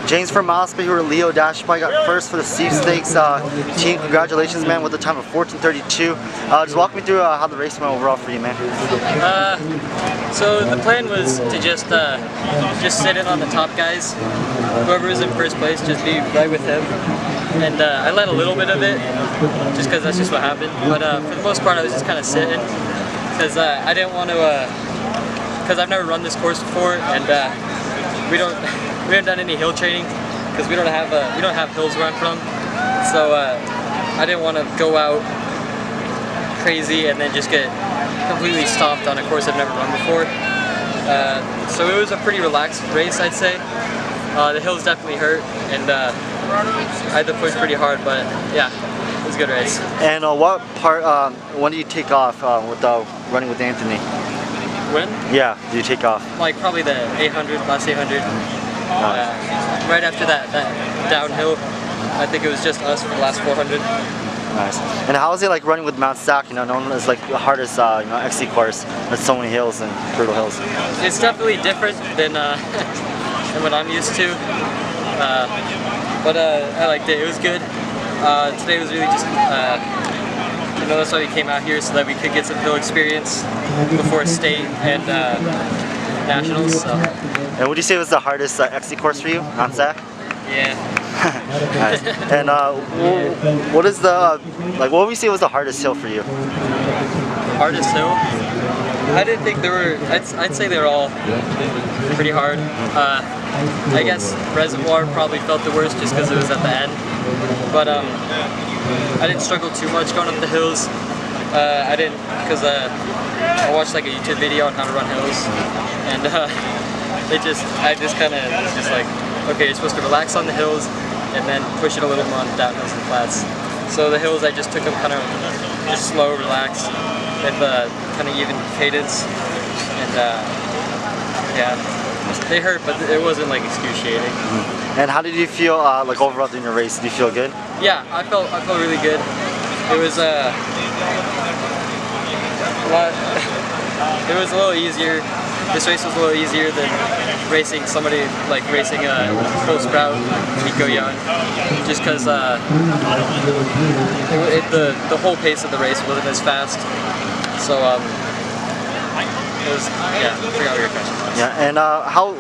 James from Mosby here with Leo Dashbach. Got first for the sweepstakes team. Congratulations, man, with a time of 14:32. Just walk me through how the race went overall for you, man. So the plan was to just sit in on the top guys. Whoever was in first place, just be right with him. And I led a little bit of it, just because that's just what happened. But for the most part, I was just kind of sitting, because I didn't want to, because I've never run this course before, and we haven't done any hill training, because we don't have hills where I'm from. So I didn't want to go out crazy and then just get completely stomped on a course I've never run before. So it was a pretty relaxed race, I'd say. The hills definitely hurt, and I had to push pretty hard, but yeah, it was a good race. And what part, when do you take off with running with Anthony? When? Yeah, do you take off? Like probably the 800, last 800. Right after that downhill, I think it was just us for the last 400. Nice. And how is it like running with Mount SAC, known as like the hardest XC course with so many hills and brutal hills? It's definitely different than what I'm used to, but I liked it. It was good. Today was really just, that's why we came out here, so that we could get some hill experience before state and nationals. So. And would you say it was the hardest XC course for you, Mount SAC? Yeah. Nice. And what is the what would you say was the hardest hill for you? Hardest hill? I didn't think there were. I'd say they were all pretty hard. I guess Reservoir probably felt the worst just because it was at the end. But I didn't struggle too much going up the hills. I didn't, because I watched like a YouTube video on how to run hills, and I just kind of was just like, okay, you're supposed to relax on the hills and then push it a little more on the downhills and flats. So the hills, I just took them kind of just slow, relaxed, with kind of even cadence, and yeah, they hurt, but it wasn't like excruciating. And how did you feel like overall during your race? Did you feel good? Yeah, I felt really good. It was a lot. It was a little easier. This race was a little easier than racing somebody like racing Cole Sprout, Nico Young, just because the whole pace of the race wasn't as fast. So it was, yeah, I forgot your question. Yeah, and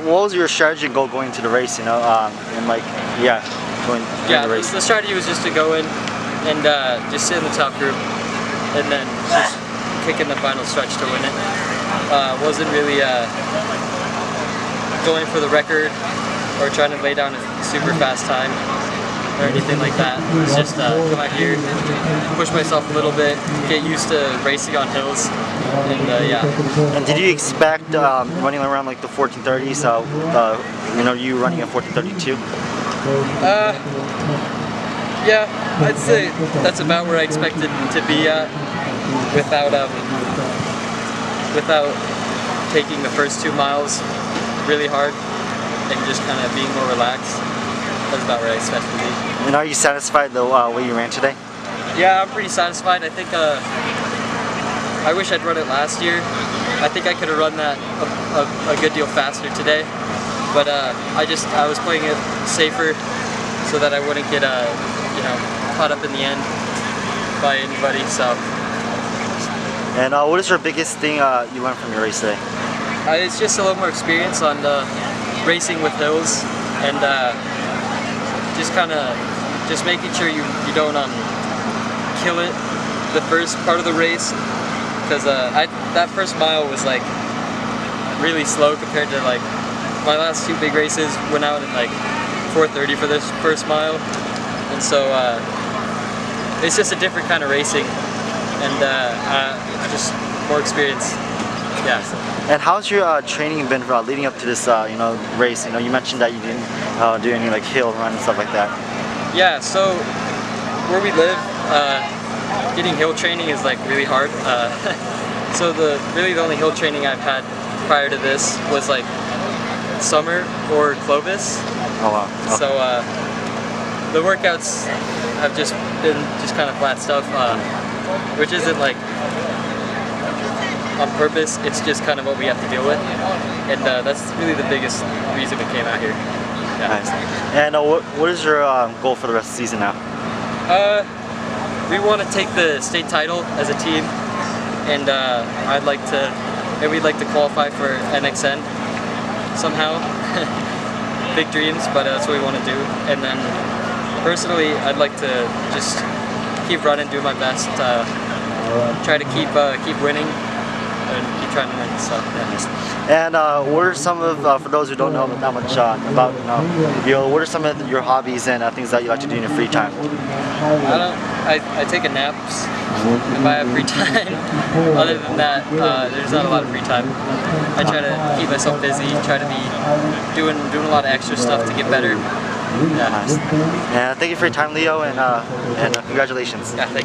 what was your strategy and goal going into the race? Going the race. The strategy was just to go in and just sit in the top group, and then just kick in the final stretch to win it. Wasn't really going for the record or trying to lay down a super fast time or anything like that. It was just come out here, push myself a little bit, get used to racing on hills, and yeah. And did you expect running around like the 14:30? So you running at 14:32? Yeah, I'd say that's about where I expected to be at without taking the first 2 miles really hard and just kind of being more relaxed. That's about where I expected to be. And are you satisfied the way you ran today? Yeah, I'm pretty satisfied. I think I wish I'd run it last year. I think I could have run that a good deal faster today, but I was playing it safer so that I wouldn't get caught up in the end by anybody. So. And what is your biggest thing you learned from your race today? It's just a little more experience on racing with hills, and just making sure you don't kill it the first part of the race, because that first mile was like really slow compared to like my last 2 big races. Went out at like 4:30 for this first mile, and so it's just a different kind of racing, and just more experience. Yeah. And how's your training been leading up to this race? You mentioned that you didn't do any like hill run and stuff like that. Yeah, so where we live, getting hill training is like really hard. So the only hill training I've had prior to this was like summer or Clovis. Oh wow. Okay. So the workouts have just been kind of flat stuff, which isn't like on purpose. It's just kind of what we have to deal with, and that's really the biggest reason we came out here. Yeah. Nice. And what is your goal for the rest of the season now? We want to take the state title as a team, and we'd like to qualify for NXN somehow. Big dreams, but that's what we want to do. And then personally, I'd like to just keep running, do my best, try to keep winning, and keep trying to win. So yeah. And what are some of, for those who don't know that much about what are some of your hobbies and things that you like to do in your free time? I take a naps if I have free time. Other than that, there's not a lot of free time. I try to keep myself busy, try to be doing a lot of extra stuff to get better. Yeah. Nice. And thank you for your time, Leo, and congratulations. Yeah, thank you.